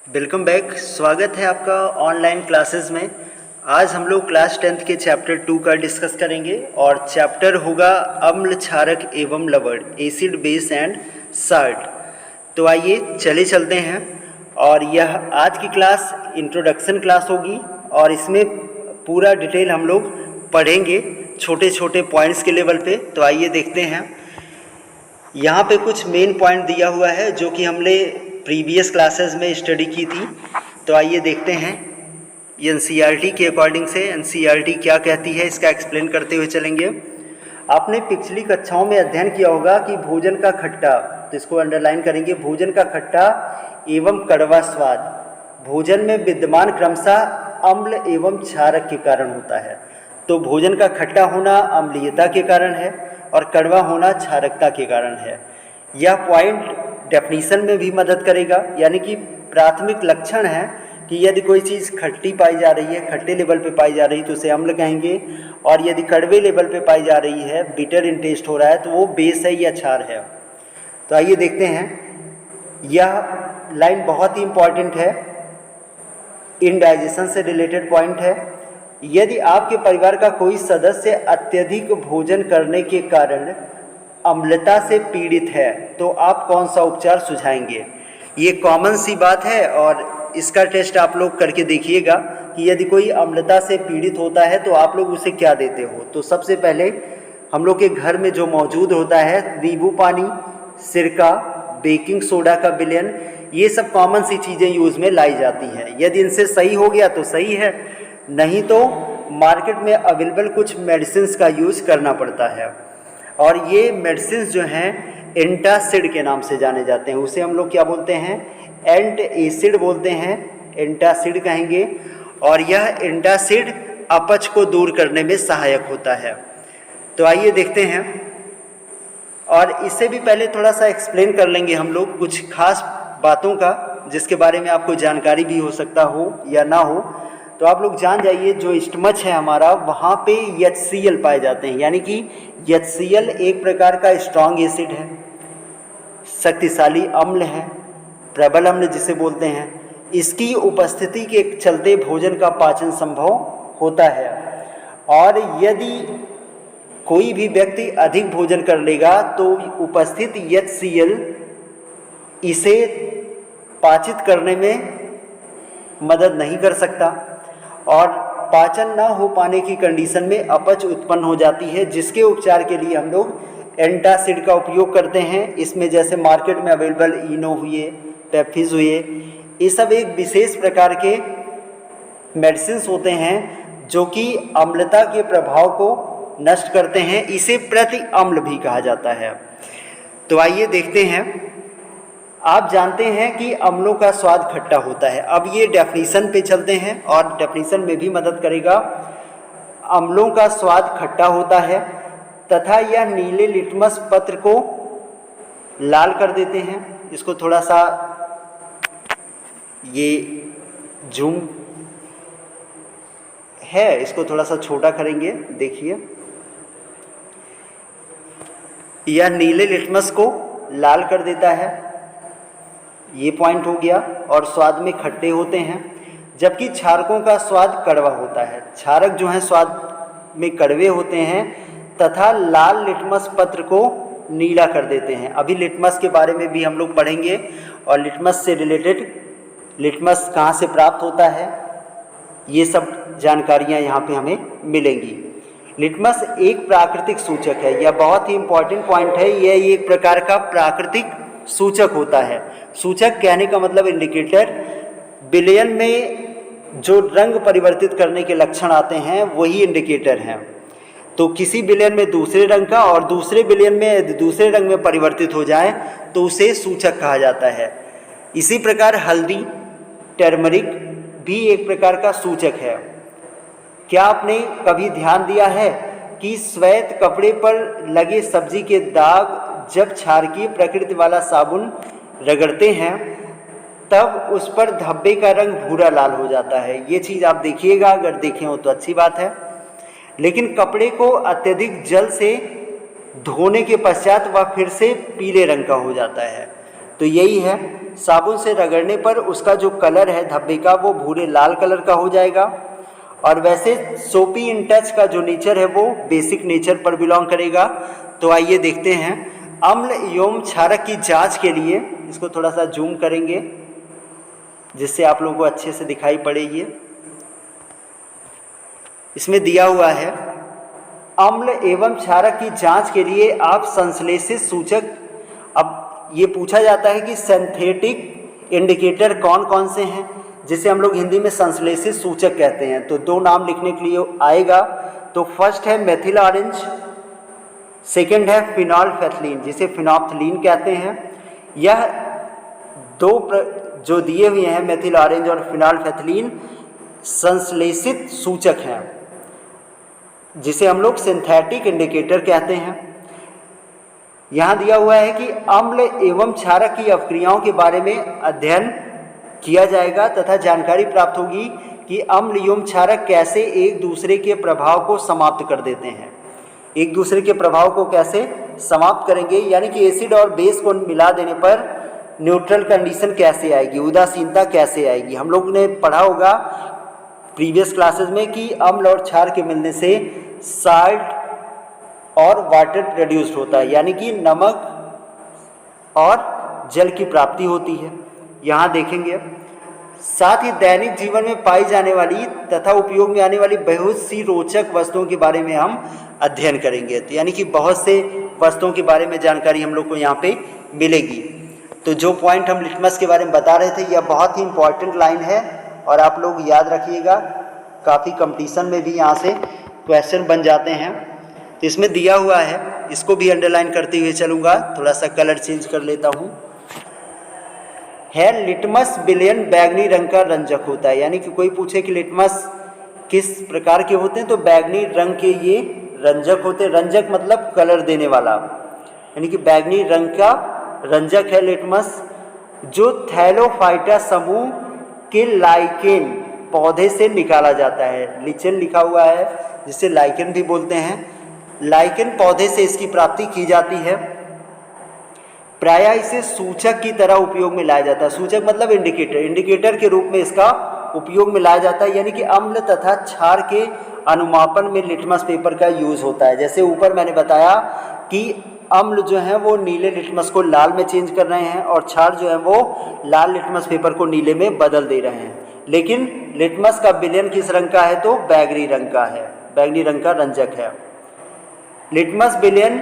Welcome back. स्वागत है आपका ऑनलाइन क्लासेस में। आज हम लोग क्लास 10th के चैप्टर 2 का डिस्कस करेंगे और चैप्टर होगा अम्ल, क्षारक एवं लवण, एसिड, बेस एंड साल्ट। तो आइए चले चलते हैं। और यह आज की क्लास इंट्रोडक्शन क्लास होगी और इसमें पूरा डिटेल हम लोग पढ़ेंगे छोटे छोटे पॉइंट्स के लेवल पे। तो आइए देखते हैं। यहाँ पे कुछ मेन पॉइंट दिया हुआ है जो कि हमने प्रीवियस क्लासेस में स्टडी की थी। तो आइए देखते हैं एनसीईआरटी के अकॉर्डिंग से एनसीईआरटी क्या कहती है, इसका एक्सप्लेन करते हुए चलेंगे। आपने पिछली कक्षाओं में अध्ययन किया होगा कि भोजन का खट्टा, तो इसको अंडरलाइन करेंगे, भोजन का खट्टा एवं कड़वा स्वाद भोजन में विद्यमान क्रमशः अम्ल एवं क्षारक के कारण होता है। तो भोजन का खट्टा होना अम्लीयता के कारण है और कड़वा होना क्षारकता के कारण है। यह पॉइंट डेफिनीशन में भी मदद करेगा, यानी कि प्राथमिक लक्षण है कि यदि कोई चीज़ खट्टी पाई जा रही है, खट्टे लेवल पे पाई जा रही है तो उसे अम्ल कहेंगे, और यदि कड़वे लेवल पे पाई जा रही है, बिटर इन टेस्ट हो रहा है, तो वो बेस है या क्षार है। तो आइए देखते हैं। यह लाइन बहुत ही इम्पॉर्टेंट है, इनडाइजेशन से रिलेटेड पॉइंट है। यदि आपके परिवार का कोई सदस्य अत्यधिक भोजन करने के कारण अम्लता से पीड़ित है तो आप कौन सा उपचार सुझाएंगे। ये कॉमन सी बात है और इसका टेस्ट आप लोग करके देखिएगा कि यदि कोई अम्लता से पीड़ित होता है तो आप लोग उसे क्या देते हो। तो सबसे पहले हम लोग के घर में जो मौजूद होता है, नींबू पानी, सिरका, बेकिंग सोडा का विलयन, ये सब कॉमन सी चीज़ें यूज़ में लाई जाती हैं। यदि इनसे सही हो गया तो सही है, नहीं तो मार्केट में अवेलेबल कुछ मेडिसिन्स का यूज़ करना पड़ता है। और ये मेडिसिन्स जो हैं एंटासिड के नाम से जाने जाते हैं। उसे हम लोग क्या बोलते हैं, एंट एसिड बोलते हैं, एंटासिड कहेंगे। और यह एंटासिड अपच को दूर करने में सहायक होता है। तो आइए देखते हैं। और इससे भी पहले थोड़ा सा एक्सप्लेन कर लेंगे हम लोग कुछ खास बातों का, जिसके बारे में आपको जानकारी भी हो सकता हो या ना हो। तो आप लोग जान जाइए, जो स्टमच है हमारा, वहाँ पे HCl पाए जाते हैं, यानी कि HCl एक प्रकार का स्ट्रॉन्ग एसिड है, शक्तिशाली अम्ल है, प्रबल अम्ल जिसे बोलते हैं। इसकी उपस्थिति के चलते भोजन का पाचन संभव होता है। और यदि कोई भी व्यक्ति अधिक भोजन कर लेगा तो उपस्थित HCl इसे पाचित करने में मदद नहीं कर सकता और पाचन ना हो पाने की कंडीशन में अपच उत्पन्न हो जाती है, जिसके उपचार के लिए हम लोग एंटासिड का उपयोग करते हैं। इसमें जैसे मार्केट में अवेलेबल इनो हुए, पेप्फिज हुए, ये सब एक विशेष प्रकार के मेडिसिन्स होते हैं जो कि अम्लता के प्रभाव को नष्ट करते हैं। इसे प्रति अम्ल भी कहा जाता है। तो आइए देखते हैं। आप जानते हैं कि अम्लों का स्वाद खट्टा होता है। अब ये डेफिनीशन पे चलते हैं और डेफिनीशन में भी मदद करेगा। अम्लों का स्वाद खट्टा होता है तथा यह नीले लिटमस पत्र को लाल कर देते हैं। इसको थोड़ा सा ये जूम है, इसको थोड़ा सा छोटा करेंगे, देखिए। यह नीले लिटमस को लाल कर देता है, ये पॉइंट हो गया। और स्वाद में खट्टे होते हैं, जबकि क्षारकों का स्वाद कड़वा होता है। क्षारक जो हैं स्वाद में कड़वे होते हैं तथा लाल लिटमस पत्र को नीला कर देते हैं। अभी लिटमस के बारे में भी हम लोग पढ़ेंगे और लिटमस से रिलेटेड, लिटमस कहाँ से प्राप्त होता है, ये सब जानकारियाँ यहाँ पे हमें मिलेंगी। लिटमस एक प्राकृतिक सूचक है। यह बहुत ही इम्पॉर्टेंट पॉइंट है। यह एक प्रकार का प्राकृतिक सूचक होता है। सूचक कहने का मतलब इंडिकेटर। विलयन में जो रंग परिवर्तित करने के लक्षण आते हैं वही इंडिकेटर हैं। तो किसी विलयन में दूसरे रंग का और दूसरे विलयन में दूसरे रंग में परिवर्तित हो जाए तो उसे सूचक कहा जाता है। इसी प्रकार हल्दी, टर्मरिक भी एक प्रकार का सूचक है। क्या आपने कभी ध्यान दिया है कि श्वेत कपड़े पर लगे सब्जी के दाग जब क्षारकीय प्रकृति वाला साबुन रगड़ते हैं तब उस पर धब्बे का रंग भूरा लाल हो जाता है। ये चीज़ आप देखिएगा, अगर देखे हो तो अच्छी बात है। लेकिन कपड़े को अत्यधिक जल से धोने के पश्चात वह फिर से पीले रंग का हो जाता है। तो यही है साबुन से रगड़ने पर उसका जो कलर है धब्बे का वो भूरे लाल कलर का हो जाएगा। और वैसे सोपी इन टच का जो नेचर है वो बेसिक नेचर पर बिलोंग करेगा। तो आइए देखते हैं अम्ल एवं क्षारक की जांच के लिए, इसको थोड़ा सा जूम करेंगे जिससे आप लोगों को अच्छे से दिखाई पड़े। ये इसमें दिया हुआ है अम्ल एवं क्षारक की जांच के लिए आप संश्लेषित सूचक। अब ये पूछा जाता है कि सिंथेटिक इंडिकेटर कौन कौन से हैं, जिसे हम लोग हिंदी में संश्लेषित सूचक कहते हैं। तो दो नाम लिखने के लिए आएगा। तो फर्स्ट है मेथिल ऑरेंज, सेकंड है फिनोल्फेथलीन जिसे फिनोप्थलीन कहते हैं। यह दो जो दिए हुए हैं मेथिल ऑरेंज और फिनोल्फेथलीन संश्लेषित सूचक हैं जिसे हम लोग सिंथेटिक इंडिकेटर कहते हैं। यहाँ दिया हुआ है कि अम्ल एवं क्षारक की अपक्रियाओं के बारे में अध्ययन किया जाएगा तथा जानकारी प्राप्त होगी कि अम्ल एवं क्षारक कैसे एक दूसरे के प्रभाव को समाप्त कर देते हैं। एक दूसरे के प्रभाव को कैसे समाप्त करेंगे, यानी कि एसिड और बेस को मिला देने पर न्यूट्रल कंडीशन कैसे आएगी, उदासीनता कैसे आएगी। हम लोग ने पढ़ा होगा प्रीवियस क्लासेस में कि अम्ल और क्षार के मिलने से साल्ट और वाटर प्रोड्यूस्ड होता है, यानी कि नमक और जल की प्राप्ति होती है। यहाँ देखेंगे साथ ही दैनिक जीवन में पाई जाने वाली तथा उपयोग में आने वाली बहुत सी रोचक वस्तुओं के बारे में हम अध्ययन करेंगे। तो यानी कि बहुत से वस्तुओं के बारे में जानकारी हम लोग को यहाँ पे मिलेगी। तो जो पॉइंट हम लिटमस के बारे में बता रहे थे यह बहुत ही इम्पॉर्टेंट लाइन है और आप लोग याद रखिएगा, काफ़ी कंपटीशन में भी यहाँ से क्वेश्चन बन जाते हैं। तो इसमें दिया हुआ है, इसको भी अंडरलाइन करते हुए चलूँगा, थोड़ा सा कलर चेंज कर लेता हूँ। है लिटमस विलयन बैगनी रंग का रंजक होता है, यानी कि कोई पूछे कि लिटमस किस प्रकार के होते हैं तो बैगनी रंग के ये रंजक होते हैं। रंजक मतलब कलर देने वाला, यानी कि बैगनी रंग का रंजक है लिटमस, जो थैलोफाइटा समूह के लाइकेन पौधे से निकाला जाता है। लिचेन लिखा हुआ है जिसे लाइकेन भी बोलते हैं। लाइकेन पौधे से इसकी प्राप्ति की जाती है। प्रायः इसे सूचक की तरह उपयोग में लाया जाता है। सूचक मतलब इंडिकेटर, इंडिकेटर के रूप में इसका उपयोग में लाया जाता है, यानी कि अम्ल तथा क्षार के अनुमापन में लिटमस पेपर का यूज होता है। जैसे ऊपर मैंने बताया कि अम्ल जो है वो नीले लिटमस को लाल में चेंज कर रहे हैं और क्षार जो है वो लाल लिटमस पेपर को नीले में बदल दे रहे हैं। लेकिन लिटमस का विलयन किस रंग का है तो बैगनी रंग का है, बैगनी रंग का रंजक है। लिटमस विलयन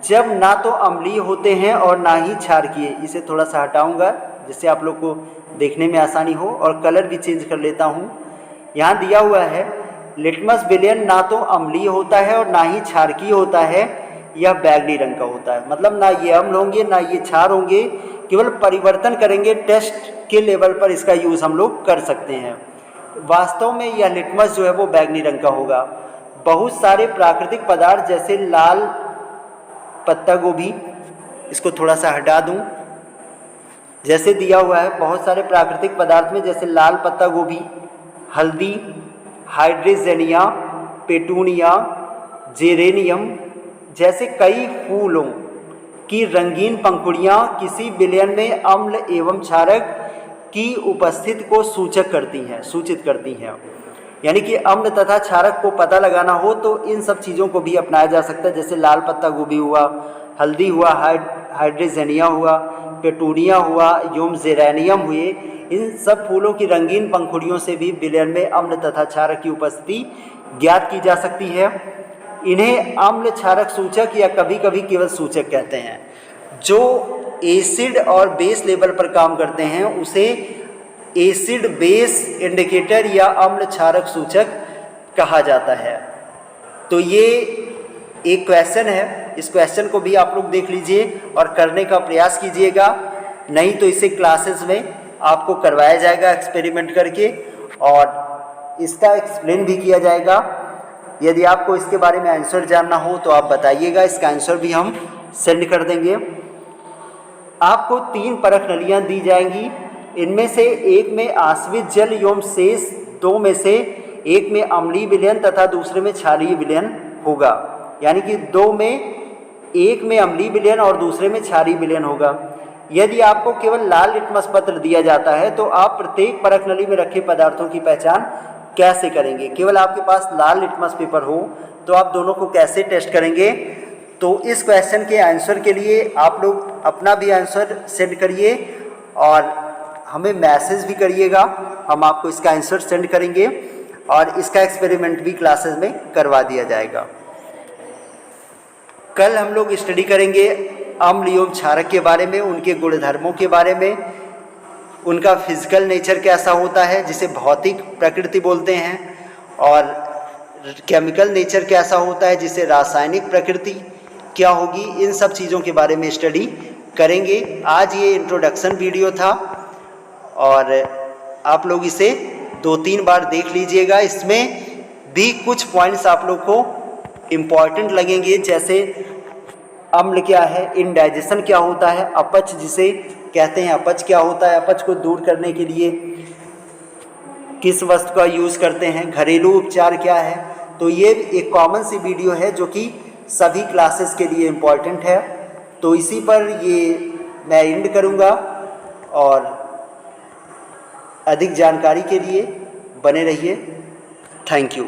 जब ना तो अम्लीय होते हैं और ना ही क्षारकीय। इसे थोड़ा सा हटाऊंगा जिससे आप लोग को देखने में आसानी हो, और कलर भी चेंज कर लेता हूँ। यहाँ दिया हुआ है लिटमस विलयन ना तो अम्लीय होता है और ना ही क्षारकीय होता है, यह बैगनी रंग का होता है। मतलब ना ये अम्ल होंगे ना ये क्षार होंगे, केवल परिवर्तन करेंगे, टेस्ट के लेवल पर इसका यूज़ हम लोग कर सकते हैं। वास्तव में यह लिटमस जो है वो बैगनी रंग का होगा। बहुत सारे प्राकृतिक पदार्थ जैसे लाल पत्ता गोभी, इसको थोड़ा सा हटा दूं, जैसे दिया हुआ है बहुत सारे प्राकृतिक पदार्थ में जैसे लाल पत्ता गोभी, हल्दी, हाइड्रेजेनिया, पेटूनिया, जेरेनियम जैसे कई फूलों की रंगीन पंखुड़ियाँ किसी विलयन में अम्ल एवं क्षारक की उपस्थिति को सूचित करती हैं। यानी कि अम्ल तथा क्षारक को पता लगाना हो तो इन सब चीज़ों को भी अपनाया जा सकता है। जैसे लाल पत्ता गोभी हुआ, हल्दी हुआ, हाइड्रेजेनिया हुआ, पेटूनिया हुआ, एवं जेरेनियम हुए, इन सब फूलों की रंगीन पंखुड़ियों से भी विलयन में अम्ल तथा क्षारक की उपस्थिति ज्ञात की जा सकती है। इन्हें अम्ल क्षारक सूचक या कभी कभी केवल सूचक कहते हैं। जो एसिड और बेस लेवल पर काम करते हैं उसे एसिड बेस इंडिकेटर या अम्ल क्षारक सूचक कहा जाता है। तो ये एक क्वेश्चन है, इस क्वेश्चन को भी आप लोग देख लीजिए और करने का प्रयास कीजिएगा, नहीं तो इसे क्लासेस में आपको करवाया जाएगा एक्सपेरिमेंट करके और इसका एक्सप्लेन भी किया जाएगा। यदि आपको इसके बारे में आंसर जानना हो तो आप बताइएगा, इसका आंसर भी हम सेंड कर देंगे। आपको 3 परख नलियाँ दी जाएंगी, इनमें से एक में आश्रित जल एवं शेष 2 में से एक में अम्लीय विलयन तथा दूसरे में क्षारीय विलयन होगा। यानी कि 2 में एक में अम्लीय विलयन और दूसरे में क्षारीय विलयन होगा। यदि आपको केवल लाल लिटमस पत्र दिया जाता है तो आप प्रत्येक परख नली में रखे पदार्थों की पहचान कैसे करेंगे? केवल आपके पास लाल लिटमस पेपर हो तो आप दोनों को कैसे टेस्ट करेंगे? तो इस क्वेश्चन के आंसर के लिए आप लोग अपना भी आंसर सेंड करिए और हमें मैसेज भी करिएगा, हम आपको इसका आंसर सेंड करेंगे और इसका एक्सपेरिमेंट भी क्लासेस में करवा दिया जाएगा। कल हम लोग स्टडी करेंगे अम्ल एवं क्षारक के बारे में, उनके गुणधर्मों के बारे में, उनका फिजिकल नेचर कैसा होता है जिसे भौतिक प्रकृति बोलते हैं, और केमिकल नेचर कैसा होता है जिसे रासायनिक प्रकृति क्या होगी। इन सब चीज़ों के बारे में स्टडी करेंगे। आज ये इंट्रोडक्शन वीडियो था और आप लोग इसे 2-3 बार देख लीजिएगा। इसमें भी कुछ पॉइंट्स आप लोग को इम्पॉर्टेंट लगेंगे, जैसे अम्ल क्या है, इंडाइजेशन क्या होता है, अपच जिसे कहते हैं अपच क्या होता है, अपच को दूर करने के लिए किस वस्तु का यूज़ करते हैं, घरेलू उपचार क्या है। तो ये एक कॉमन सी वीडियो है जो कि सभी क्लासेस के लिए इम्पॉर्टेंट है। तो इसी पर ये मैं एंड करूँगा और अधिक जानकारी के लिए बने रहिए। Thank you.